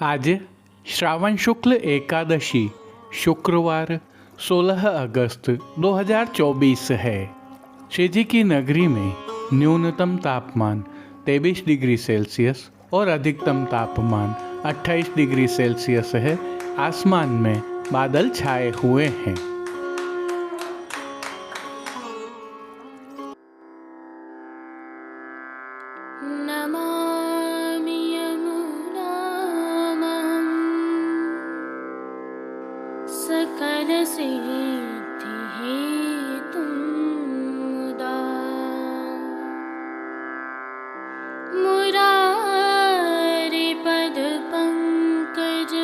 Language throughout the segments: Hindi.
आज श्रावण शुक्ल एकादशी शुक्रवार 16 अगस्त 2024 है। श्री जी की नगरी में न्यूनतम तापमान 23 डिग्री सेल्सियस और अधिकतम तापमान 28 डिग्री सेल्सियस है। आसमान में बादल छाए हुए हैं। नमामि यमुनां सकलसिद्धिहेतुं मुदा मुरारिपदपङ्कज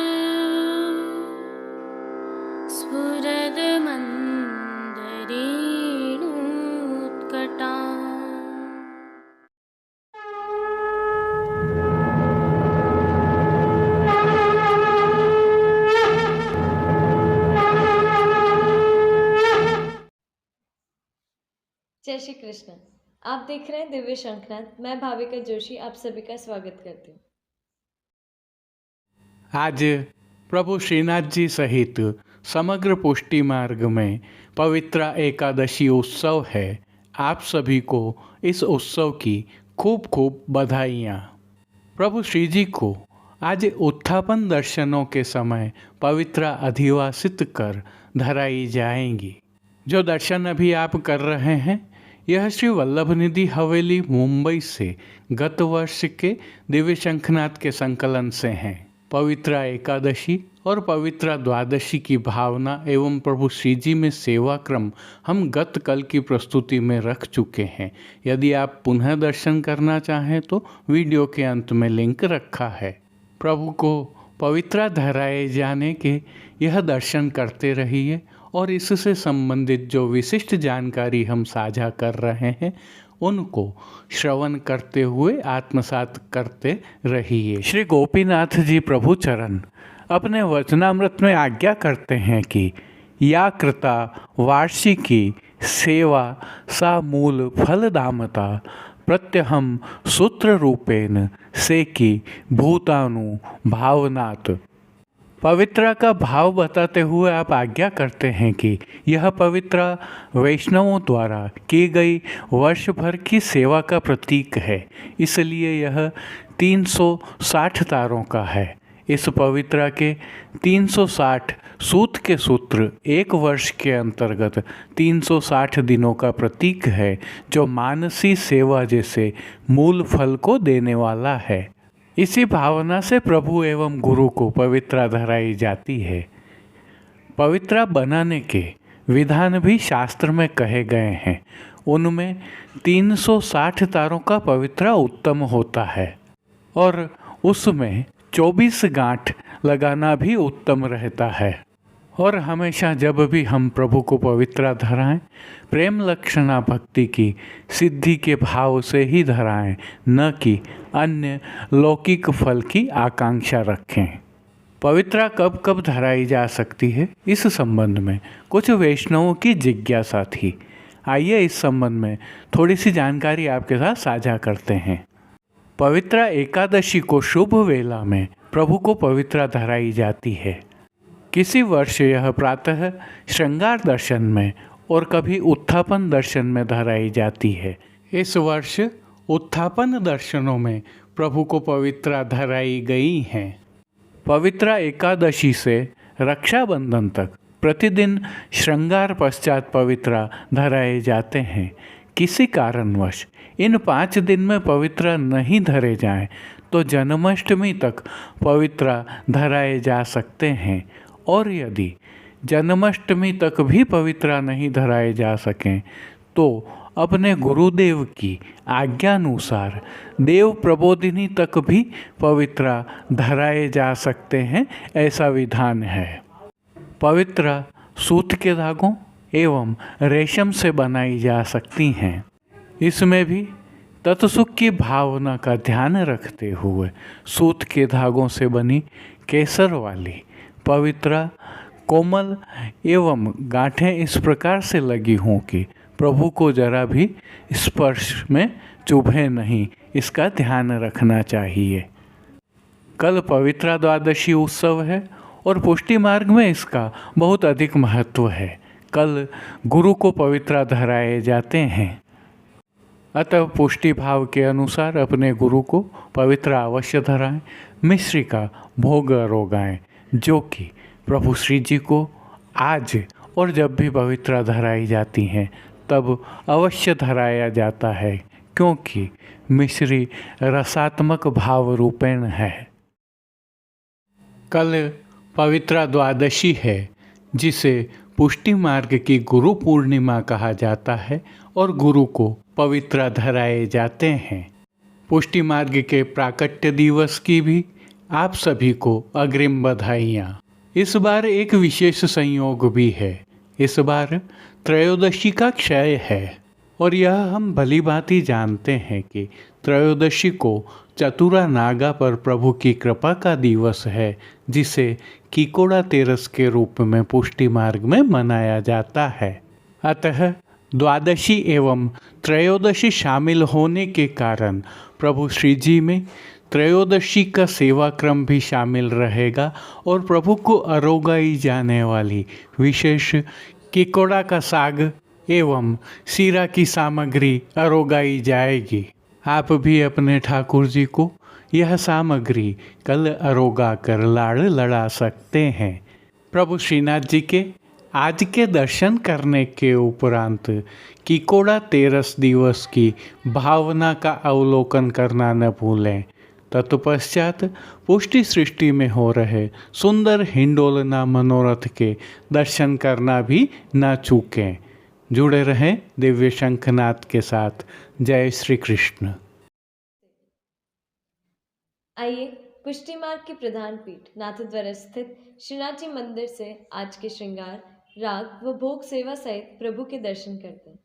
स्फुरदमन्दरेणुत्कटा। जय श्री कृष्ण। आप देख रहे हैं दिव्य शंखनाद। मैं भाविका जोशी आप सभी का स्वागत करती हूँ। आज प्रभु श्रीनाथ जी सहित समग्र पुष्टि मार्ग में पवित्र एकादशी उत्सव है। आप सभी को इस उत्सव की खूब खूब बधाइयाँ। प्रभु श्री जी को आज उत्थापन दर्शनों के समय पवित्र अधिवासित कर धराई जाएंगी। जो दर्शन अभी आप कर रहे हैं यह श्री वल्लभ निधि हवेली मुंबई से गत वर्ष के दिव्य शंखनाद के संकलन से हैं। पवित्र एकादशी और पवित्र द्वादशी की भावना एवं प्रभु श्री जी में सेवा क्रम हम गत कल की प्रस्तुति में रख चुके हैं। यदि आप पुनः दर्शन करना चाहें तो वीडियो के अंत में लिंक रखा है। प्रभु को पवित्र धराए जाने के यह दर्शन करते रहिए और इससे संबंधित जो विशिष्ट जानकारी हम साझा कर रहे हैं उनको श्रवण करते हुए आत्मसात करते रहिए। श्री गोपीनाथ जी प्रभु चरण अपने वचनामृत में आज्ञा करते हैं कि या कृता वार्षिकी सेवा सा मूल फलदामता प्रत्यहम सूत्र रूपेण सेकी भूतानु भावनात्। पवित्रा का भाव बताते हुए आप आज्ञा करते हैं कि यह पवित्रा वैष्णवों द्वारा की गई वर्ष भर की सेवा का प्रतीक है, इसलिए यह 360 तारों का है। इस पवित्रा के 360 सूत के सूत्र एक वर्ष के अंतर्गत 360 दिनों का प्रतीक है, जो मानसी सेवा जैसे मूल फल को देने वाला है। इसी भावना से प्रभु एवं गुरु को पवित्रा धराई जाती है। पवित्रा बनाने के विधान भी शास्त्र में कहे गए हैं। उनमें 360 तारों का पवित्रा उत्तम होता है और उसमें 24 गांठ लगाना भी उत्तम रहता है। और हमेशा जब भी हम प्रभु को पवित्रा धराएं, प्रेम लक्षणा भक्ति की सिद्धि के भाव से ही धराएं, न कि अन्य लौकिक फल की आकांक्षा रखें। पवित्रा कब कब धराई जा सकती है, इस संबंध में कुछ वैष्णवों की जिज्ञासा थी। आइए इस संबंध में थोड़ी सी जानकारी आपके साथ साझा करते हैं। पवित्रा एकादशी को शुभ वेला में प्रभु को पवित्रा धराई जाती है। किसी वर्ष यह प्रातः श्रृंगार दर्शन में और कभी उत्थापन दर्शन में धराई जाती है। इस वर्ष उत्थापन दर्शनों में प्रभु को पवित्रा धराई गई हैं। पवित्रा एकादशी से रक्षाबंधन तक प्रतिदिन श्रृंगार पश्चात पवित्रा धराए जाते हैं। किसी कारणवश इन 5 दिन में पवित्रा नहीं धरे जाएं तो जन्माष्टमी तक पवित्रा धराए जा सकते हैं। और यदि जन्माष्टमी तक भी पवित्रा नहीं धराए जा सकें तो अपने गुरुदेव की आज्ञानुसार देव प्रबोधिनी तक भी पवित्रा धराए जा सकते हैं, ऐसा विधान है। पवित्रा सूत के धागों एवं रेशम से बनाई जा सकती हैं। इसमें भी तत्सुख की भावना का ध्यान रखते हुए सूत के धागों से बनी केसर वाली पवित्रा कोमल एवं गांठें इस प्रकार से लगी हों कि प्रभु को जरा भी स्पर्श में चुभे नहीं, इसका ध्यान रखना चाहिए। कल पवित्रा द्वादशी उत्सव है और पुष्टि मार्ग में इसका बहुत अधिक महत्व है। कल गुरु को पवित्रा धराए जाते हैं, अतः पुष्टि भाव के अनुसार अपने गुरु को पवित्रा अवश्य धराएं। मिश्री का भोग अरोगाएं, जो कि प्रभु श्री जी को आज और जब भी पवित्रा धराई जाती हैं तब अवश्य धराया जाता है, क्योंकि मिश्री रसात्मक भाव रूपेण है। कल पवित्रा द्वादशी है, जिसे पुष्टि मार्ग की गुरु पूर्णिमा कहा जाता है और गुरु को पवित्रा धराए जाते हैं। पुष्टि मार्ग के प्राकट्य दिवस की भी आप सभी को अग्रिम बधाइयाँ। इस बार एक विशेष संयोग भी है। इस बार त्रयोदशी का क्षय है और यह हम भली भांति जानते हैं कि त्रयोदशी को चतुरा नागा पर प्रभु की कृपा का दिवस है, जिसे किकोड़ा तेरस के रूप में पुष्टि मार्ग में मनाया जाता है। अतः द्वादशी एवं त्रयोदशी शामिल होने के कारण प्रभु श्री जी में त्रयोदशी का सेवा क्रम भी शामिल रहेगा और प्रभु को अरोगाई जाने वाली विशेष किकोड़ा का साग एवं सीरा की सामग्री अरोगाई जाएगी। आप भी अपने ठाकुर जी को यह सामग्री कल अरोगा कर लाड़ लड़ा सकते हैं। प्रभु श्रीनाथ जी के आज के दर्शन करने के उपरांत किकोड़ा तेरस दिवस की भावना का अवलोकन करना न भूलें। तत्पश्चात पुष्टि सृष्टि में हो रहे सुंदर हिंडोलना मनोरथ के दर्शन करना भी न चूकें। जुड़े रहें दिव्य शंखनाद के साथ। जय श्री कृष्ण। आइए पुष्टि मार्ग के प्रधान पीठ नाथद्वारा स्थित श्रीनाथ जी मंदिर से आज के श्रृंगार, राग व भोग सेवा सहित प्रभु के दर्शन करते हैं।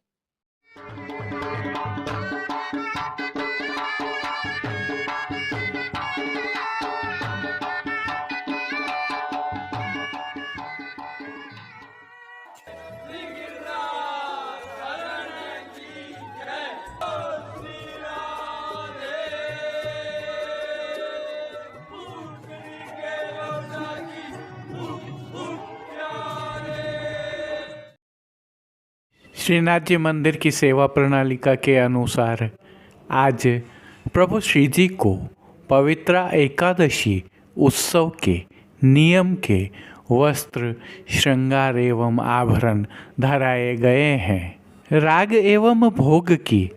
श्रीनाथ जी मंदिर की सेवा प्रणालिका के अनुसार आज प्रभु श्री जी को पवित्रा एकादशी उत्सव के नियम के वस्त्र, श्रृंगार एवं आभरण धराए गए हैं। राग एवं भोग की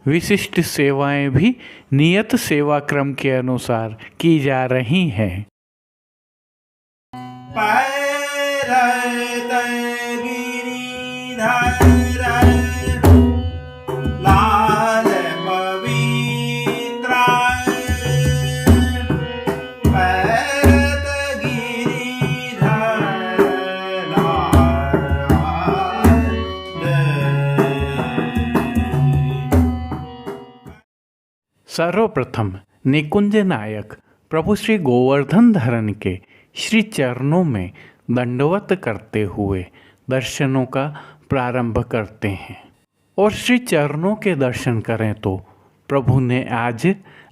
विशिष्ट सेवाएं भी नियत सेवा क्रम के अनुसार की जा रही हैं। सर्वप्रथम निकुंज नायक प्रभु श्री गोवर्धन धरन के श्री चरणों में दंडवत करते हुए दर्शनों का प्रारंभ करते हैं। और श्री चरणों के दर्शन करें तो प्रभु ने आज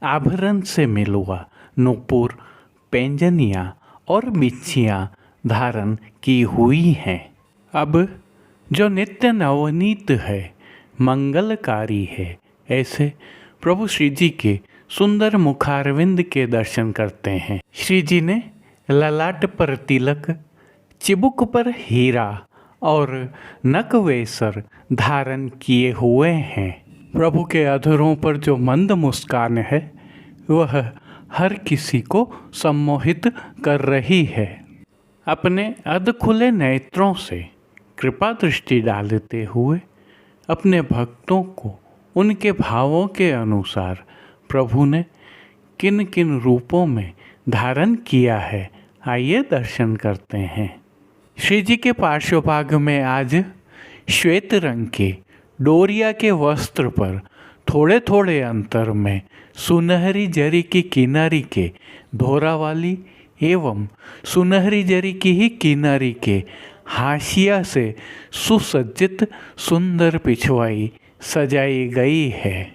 आभरण से मिलुआ नूपुर, पैंजनियाँ और बिच्छियाँ धारण की हुई हैं। अब जो नित्य नवनीत है, मंगलकारी है, ऐसे प्रभु श्री जी के सुंदर मुखारविंद के दर्शन करते हैं। श्री जी ने ललाट पर तिलक, चिबुक पर हीरा और नकवेसर धारण किए हुए हैं। प्रभु के अधरों पर जो मंद मुस्कान है वह हर किसी को सम्मोहित कर रही है। अपने अध खुले नेत्रों से कृपा दृष्टि डालते हुए अपने भक्तों को उनके भावों के अनुसार प्रभु ने किन किन रूपों में धारण किया है, आइए दर्शन करते हैं। श्री जी के पार्श्वभाग में आज श्वेत रंग के डोरिया के वस्त्र पर थोड़े थोड़े अंतर में सुनहरी जरी की किनारी के धोरा वाली एवं सुनहरी जरी की ही किनारी के हाशिया से सुसज्जित सुंदर पिछवाई सजाई गई है।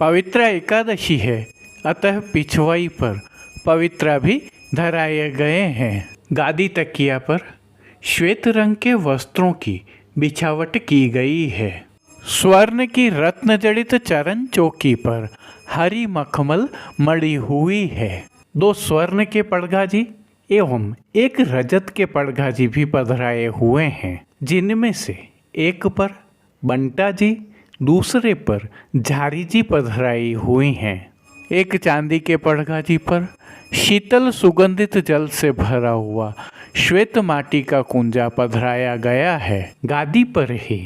पवित्र एकादशी है, अतः पिछवाई पर पवित्रा भी धराए गए हैं। गादी तकिया पर श्वेत रंग के वस्त्रों की बिछावट की गई है। स्वर्ण की रत्न जड़ित चरण चौकी पर हरी मखमल मड़ी हुई है। 2 स्वर्ण के पड़गाजी एवं एक रजत के पड़गाजी भी पधराए हुए हैं, जिनमें से एक पर बंटा जी, दूसरे पर झारी जी पधराई हुई हैं। एक चांदी के पड़गाजी पर शीतल सुगंधित जल से भरा हुआ श्वेत माटी का कुंजा पधराया गया है। गादी पर ही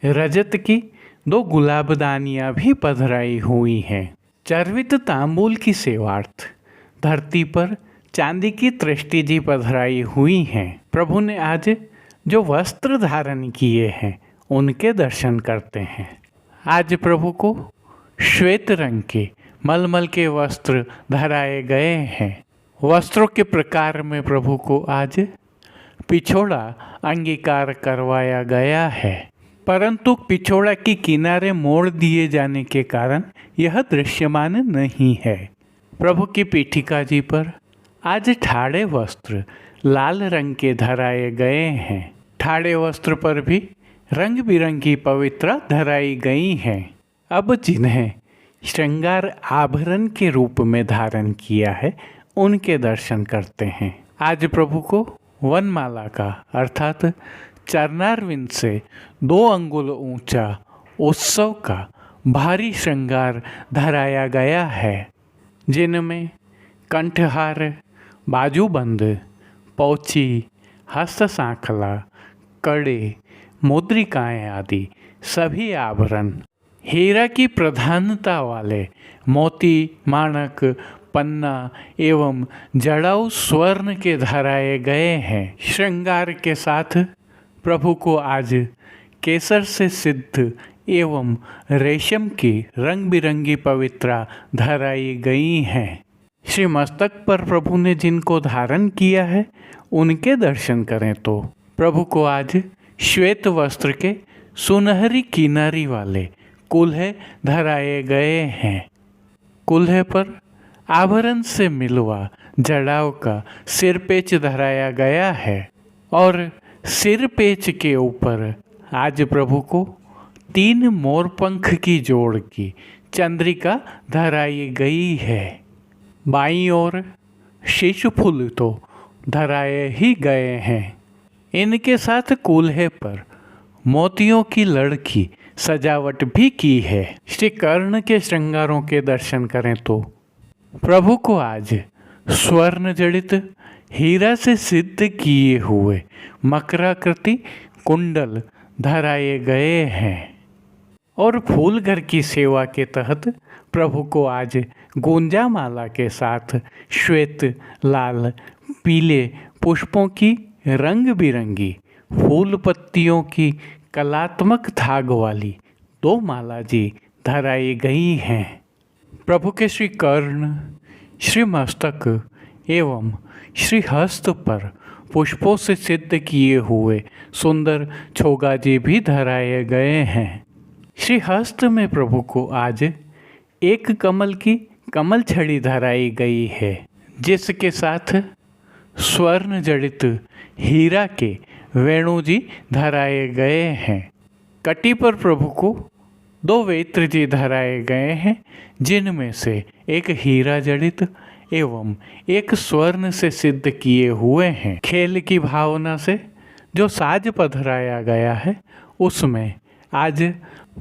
रजत की 2 गुलाबदानियाँ भी पधराई हुई हैं। चर्वित तांबूल की सेवार्थ धरती पर चांदी की तृष्टि जी पधराई हुई हैं। प्रभु ने आज जो वस्त्र धारण किए हैं उनके दर्शन करते हैं। आज प्रभु को श्वेत रंग के मलमल के वस्त्र धराए गए हैं। वस्त्रों के प्रकार में प्रभु को आज पिछोड़ा अंगीकार करवाया गया है, परंतु पिछोड़ा की किनारे मोड़ दिए जाने के कारण यह दृश्यमान नहीं है। प्रभु की पीठिका जी पर आज ठाड़े वस्त्र लाल रंग के धराए गए हैं। ठाड़े वस्त्र पर भी रंग बिरंगी पवित्रा धराई गई हैं। अब जिन्हें श्रृंगार आभरण के रूप में धारण किया है उनके दर्शन करते हैं। आज प्रभु को वनमाला का अर्थात चरणारविंद से 2 अंगुल ऊंचा उत्सव का भारी श्रृंगार धराया गया है, जिनमें कंठहार, बाजूबंद, पौची, हस्त सांखला, कड़े, मुद्रिकाएं आदि सभी आभरण, हीरा की प्रधानता वाले मोती, माणक, पन्ना एवं जड़ाऊ स्वर्ण के धराए गए हैं। श्रृंगार के साथ प्रभु को आज केसर से सिद्ध एवं रेशम की रंग बिरंगी पवित्रा धराई गई हैं। श्री मस्तक पर प्रभु ने जिनको धारण किया है उनके दर्शन करें तो प्रभु को आज श्वेत वस्त्र के सुनहरी किनारी वाले कुल्हे धराए गए हैं। कुल्हे पर आभरण से मिलवा जड़ाव का सिरपेच धराया गया है और सिरपेच के ऊपर आज प्रभु को 3 मोरपंख की जोड़ की चंद्रिका धराई गई है। बाईं ओर शिशुफूल तो धराए ही गए हैं। इनके साथ कूल्हे पर मोतियों की लड़की सजावट भी की है। श्री कर्ण के श्रृंगारों के दर्शन करें तो प्रभु को आज स्वर्ण जड़ित हीरा से सिद्ध किए हुए मकराकृति कुंडल धराए गए हैं और फूल घर की सेवा के तहत प्रभु को आज गुंजा माला के साथ श्वेत, लाल, पीले पुष्पों की रंग बिरंगी फूल पत्तियों की कलात्मक धाग वाली 2 माला जी धराई गई हैं। प्रभु के श्री कर्ण, श्री मस्तक एवं श्री हस्त पर पुष्पों से सिद्ध किए हुए सुंदर छोगाजी भी धराए गए हैं। श्री हस्त में प्रभु को आज एक कमल की कमल छड़ी धराई गई है, जिसके साथ स्वर्ण जड़ित हीरा के वेणु जी धराए गए हैं। कटी पर प्रभु को 2 वेत्र जी धराए गए हैं, जिनमें से एक हीरा जड़ित एवं एक स्वर्ण से सिद्ध किए हुए हैं। खेल की भावना से जो साज पधराया गया है उसमें आज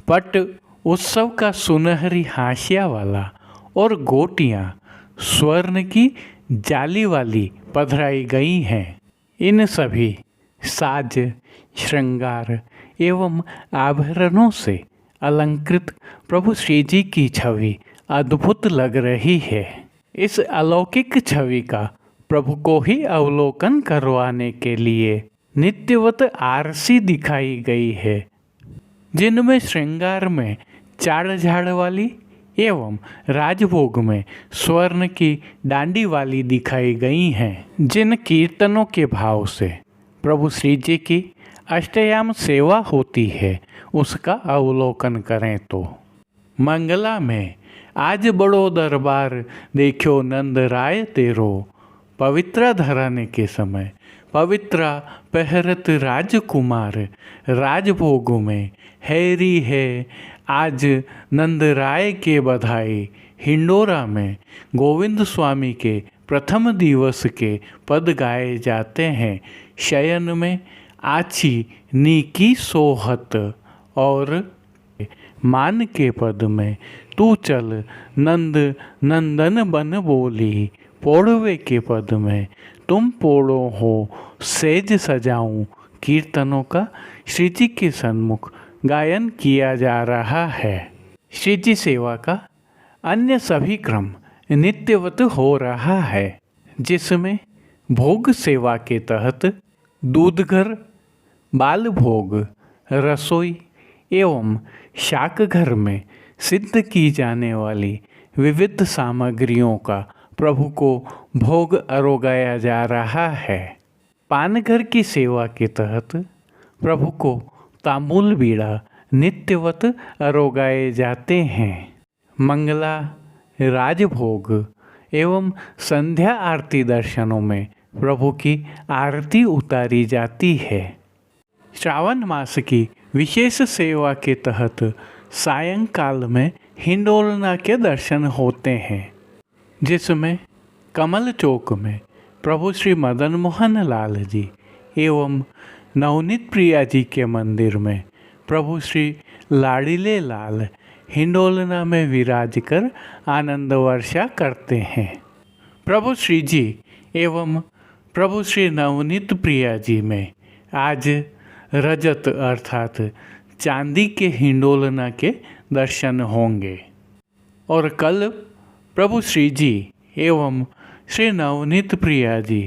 पट उत्सव का सुनहरी हाशिया वाला और गोटियाँ स्वर्ण की जाली वाली पधराई गई हैं। इन सभी साज, श्रृंगार एवं आभरणों से अलंकृत प्रभु श्री जी की छवि अद्भुत लग रही है। इस अलौकिक छवि का प्रभु को ही अवलोकन करवाने के लिए नित्यवत आरसी दिखाई गई है, जिनमें श्रृंगार में चाड़ झाड़ वाली एवं राजभोग में स्वर्ण की डांडी वाली दिखाई गई हैं। जिन कीर्तनों के भाव से प्रभु श्री जी की अष्टयाम सेवा होती है उसका अवलोकन करें तो मंगला में आज बड़ो दरबार देखो नंद राय तेरो। पवित्रा धराने के समय पवित्रा पहरत राजकुमार, राजभोग में हैरी है आज नंद राय के बधाई। हिंडोरा में गोविंद स्वामी के प्रथम दिवस के पद गाए जाते हैं। शयन में आछी नीकी सोहत, और मान के पद में तू चल नंद नंदन बन बोली। पोड़वे के पद में तुम पोड़ो हो सेज सजाऊं। कीर्तनों का श्री जी के सन्मुख गायन किया जा रहा है। श्री जी सेवा का अन्य सभी क्रम नित्यवत हो रहा है, जिसमें भोग सेवा के तहत दूध घर, बाल भोग, रसोई एवं शाक घर में सिद्ध की जाने वाली विविध सामग्रियों का प्रभु को भोग अरोगाया जा रहा है। पानघर की सेवा के तहत प्रभु को तांबूल बीड़ा नित्यवत अरोगाए जाते हैं। मंगला, राजभोग एवं संध्या आरती दर्शनों में प्रभु की आरती उतारी जाती है। श्रावण मास की विशेष सेवा के तहत सायंकाल में हिंडोलना के दर्शन होते हैं, जिसमें कमल चौक में प्रभु श्री मदन मोहन लाल जी एवं नवनीत प्रिया जी के मंदिर में प्रभु श्री लाड़ीले लाल हिंडोलना में विराज कर आनंद वर्षा करते हैं। प्रभु श्री जी एवं प्रभु श्री नवनीत प्रिया जी में आज रजत अर्थात चांदी के हिंडोलना के दर्शन होंगे, और कल प्रभु श्री जी एवं श्री नवनीत प्रिया जी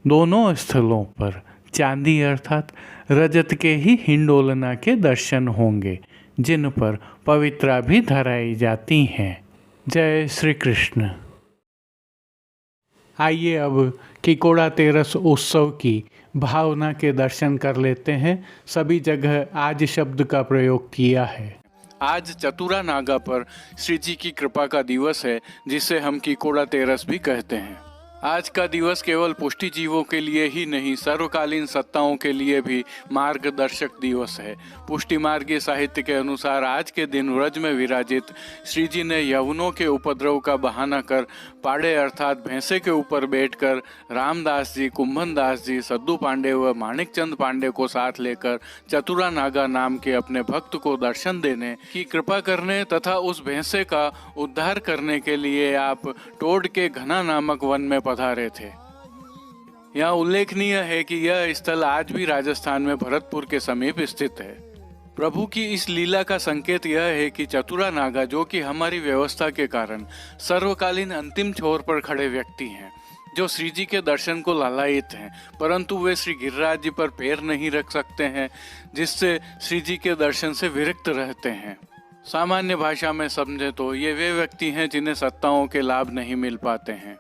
दोनों स्थलों पर चांदी अर्थात रजत के ही हिंडोलना के दर्शन होंगे, जिन पर पवित्रा भी धराई जाती हैं। जय श्री कृष्ण। आइए अब किकोड़ा तेरस उत्सव की भावना के दर्शन कर लेते हैं। सभी जगह आज शब्द का प्रयोग किया है। आज चतुरा नागा पर श्री जी की कृपा का दिवस है, जिसे हम किकोड़ा तेरस भी कहते हैं। आज का दिवस केवल पुष्टि जीवों के लिए ही नहीं, सर्वकालीन सत्ताओं के लिए भी मार्गदर्शक दिवस है। पुष्टि मार्गीय साहित्य के अनुसार आज के दिन व्रज में विराजित श्री जी ने यवनों के उपद्रव का बहाना कर पाड़े अर्थात भैंसे के ऊपर बैठकर रामदास जी, कुंभन दास जी, सद्दू पांडे व माणिक चंद पांडे को साथ लेकर चतुरा नागा नाम के अपने भक्त को दर्शन देने की कृपा करने तथा उस भैंसे का उद्धार करने के लिए आप टोड के घना नामक वन में पधारे थे। यहाँ उल्लेखनीय है कि यह स्थल आज भी राजस्थान में भरतपुर के समीप स्थित है। प्रभु की इस लीला का संकेत यह है कि चतुरा नागा, जो कि हमारी व्यवस्था के कारण सर्वकालीन अंतिम छोर पर खड़े व्यक्ति हैं, जो श्री जी के दर्शन को लालायित हैं, परंतु वे श्री गिरिराज जी पर पैर नहीं रख सकते हैं, जिससे श्री जी के दर्शन से विरक्त रहते हैं। सामान्य भाषा में समझे तो ये वे व्यक्ति हैं जिन्हें सत्ताओं के लाभ नहीं मिल पाते हैं।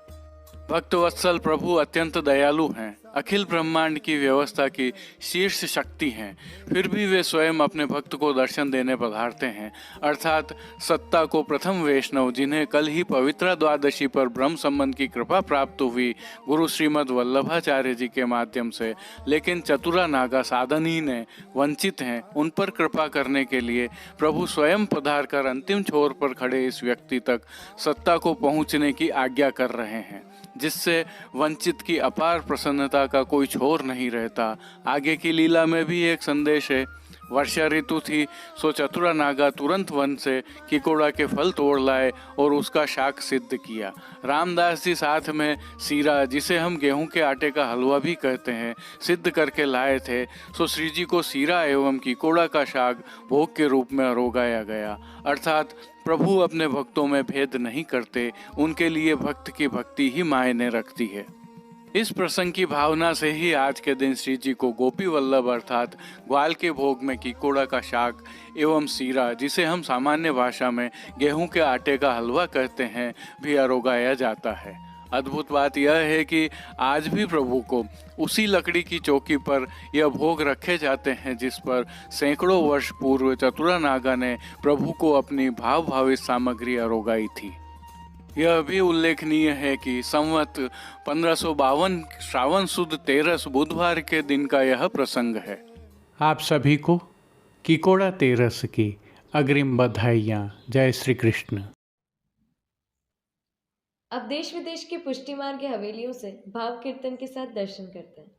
भक्त वत्सल प्रभु अत्यंत दयालु हैं, अखिल ब्रह्मांड की व्यवस्था की शीर्ष शक्ति हैं, फिर भी वे स्वयं अपने भक्त को दर्शन देने पधारते हैं, अर्थात सत्ता को प्रथम वैष्णव, जिन्हें कल ही पवित्रा द्वादशी पर ब्रह्म संबंध की कृपा प्राप्त हुई गुरु श्रीमद वल्लभाचार्य जी के माध्यम से, लेकिन चतुरा नागा साधनहीन हैं, वंचित हैं, उन पर कृपा करने के लिए प्रभु स्वयं पधार कर अंतिम छोर पर खड़े इस व्यक्ति तक सत्ता को पहुँचने की आज्ञा कर रहे हैं, जिससे वंचित की अपार प्रसन्नता का कोई छोर नहीं रहता। आगे की लीला में भी एक संदेश है। वर्षा ऋतु थी, सो चतुरा नागा तुरंत वन से किकोड़ा के फल तोड़ लाए और उसका शाक सिद्ध किया। रामदास जी साथ में सीरा, जिसे हम गेहूं के आटे का हलवा भी कहते हैं, सिद्ध करके लाए थे। सो श्री जी को सीरा एवं किकोड़ा का शाक भोग के रूप में अरोगाया गया। अर्थात प्रभु अपने भक्तों में भेद नहीं करते, उनके लिए भक्त की भक्ति ही मायने रखती है। इस प्रसंग की भावना से ही आज के दिन श्री जी को गोपी वल्लभ अर्थात ग्वाल के भोग में किकोड़ा का शाक एवं सीरा, जिसे हम सामान्य भाषा में गेहूं के आटे का हलवा कहते हैं, भी अरोगाया जाता है। अद्भुत बात यह है कि आज भी प्रभु को उसी लकड़ी की चौकी पर यह भोग रखे जाते हैं जिस पर सैकड़ों वर्ष पूर्व चतुरा नागा ने प्रभु को अपनी भाव भावित सामग्री अरोगाई थी। यह भी उल्लेखनीय है कि संवत 1552 श्रावण सुद 13 बुधवार के दिन का यह प्रसंग है। आप सभी को किकोड़ा तेरस की अग्रिम बधाइयाँ। जय श्री कृष्ण। अब देश विदेश के पुष्टि मार्ग हवेलियों से भाव कीर्तन के साथ दर्शन करते हैं।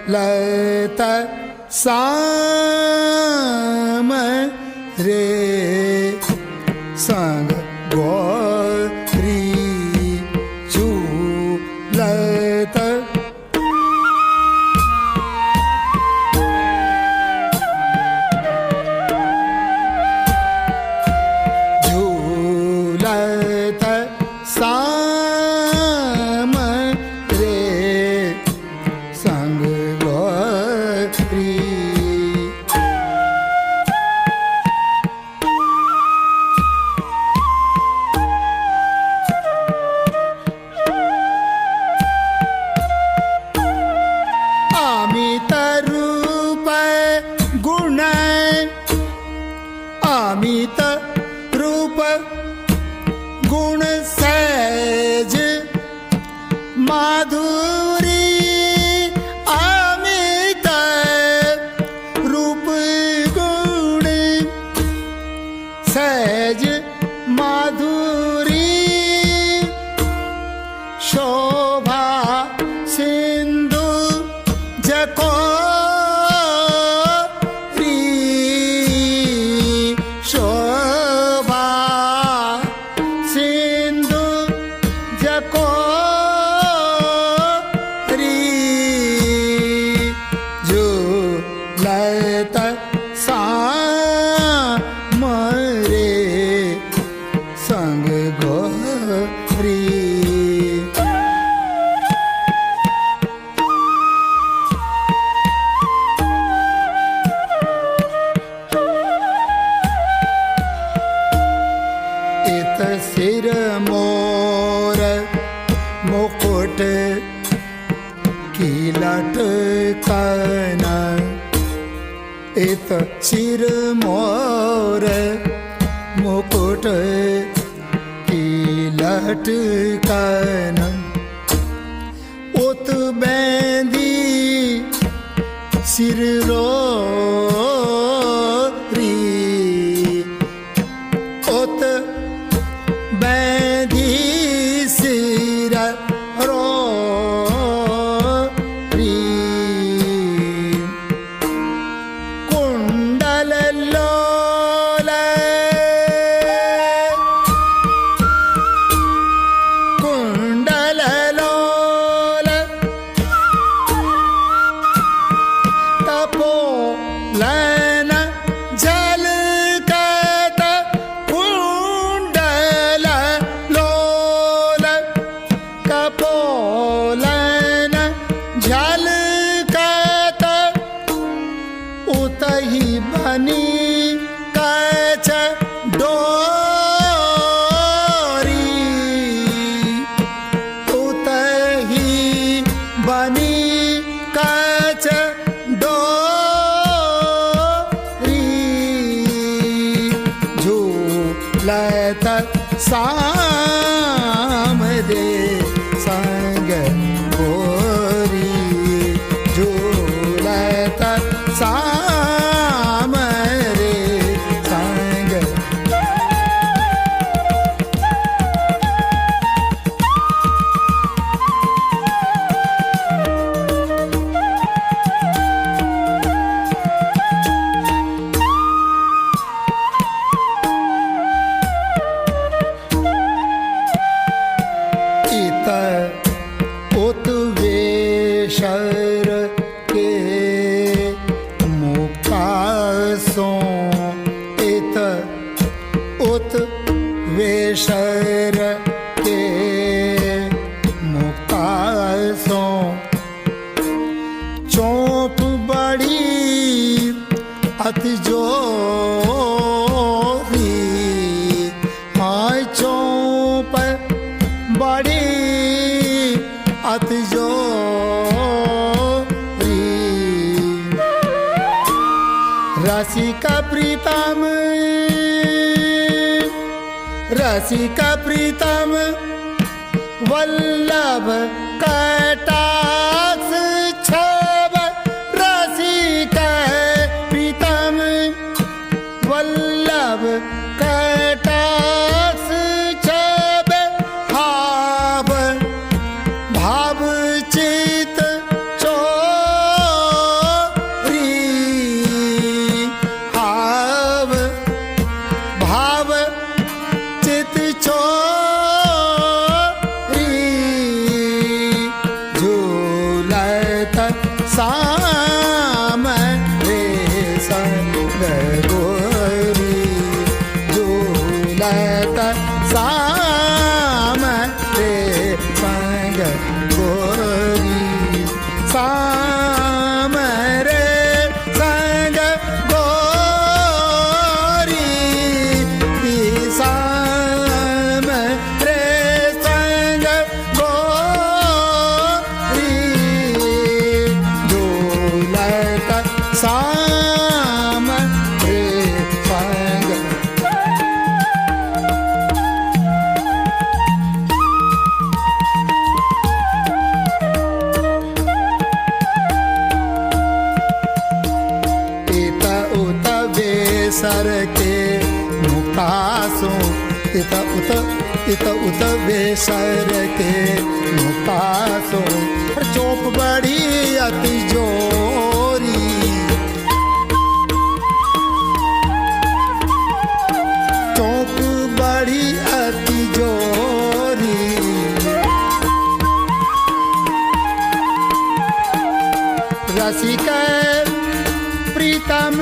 झूलत साम रे संग गौरी झूलत झूलत साम रे संग गौरी की लटकन इत सिर मोर मुकुट की लटकन उत बैंदी सिर रोरी उत बैंदी सिर रोरी कुंडल लोल कुंडल लोल तपोलन झलकत कुंडल लोल कपोलन झलकत उतहि बनी कछ डोरी उतहि बनी कछ डोरी झूलत साम दे संग गोरी झूलत साम रे संग इत उत वेशर के मुक्तासों इत उत वेशर के मुक्तासों चौप बड़ी अति जोरी हाय चौप बड़ी अति जोरी रसिका प्रीतम रसिका प्रीतम वल्लभ कटाक्ष छब रसिका प्रीतम वल्लभ कटाक्ष छब हाव भाव चित चोरी हाव भाव चित चोरी झूलत साम रे संग गोरी झूलत साम रे संग गोरी साम रे संग गोरी साम रे संग गोरी झूलत साम रे संग इत उत वेसर के मुक्तासों इत उत वेसर के मुक्तासों चौप बड़ी अति जोरी चौप बड़ी अति जोरी रसिका प्रीतम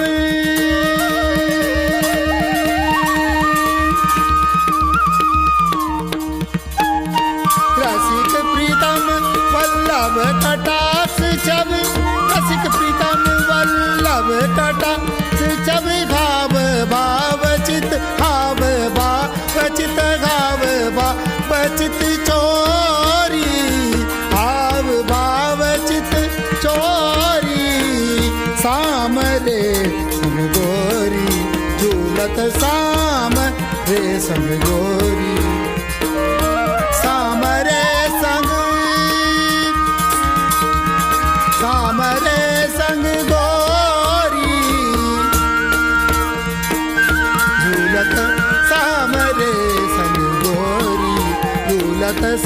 रसिक प्रीतम वल्लभ कटाक्ष छब रसिक प्रीतम वल्लभ कटाक्ष छब भाव भाव चित भाव भाव चित भाव भाव चित चोरी भाव भाव चित झूलत साम रे संग गोरी साम रे संग गोरी झूलत साम रे संग गोरी झूलत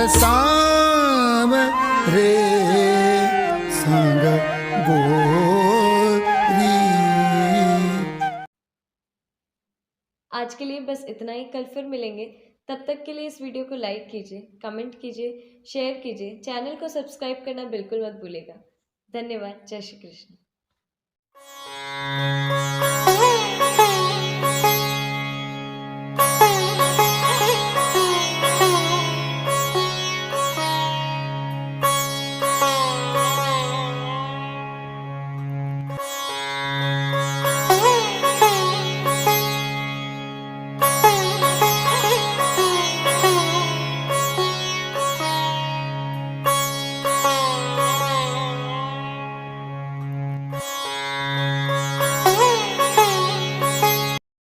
साम रे संग गोरी। आज के लिए बस इतना ही। कल फिर मिलेंगे। तब तक के लिए इस वीडियो को लाइक कीजिए, कमेंट कीजिए, शेयर कीजिए। चैनल को सब्सक्राइब करना बिल्कुल मत भूलिएगा। धन्यवाद। जय श्री कृष्ण।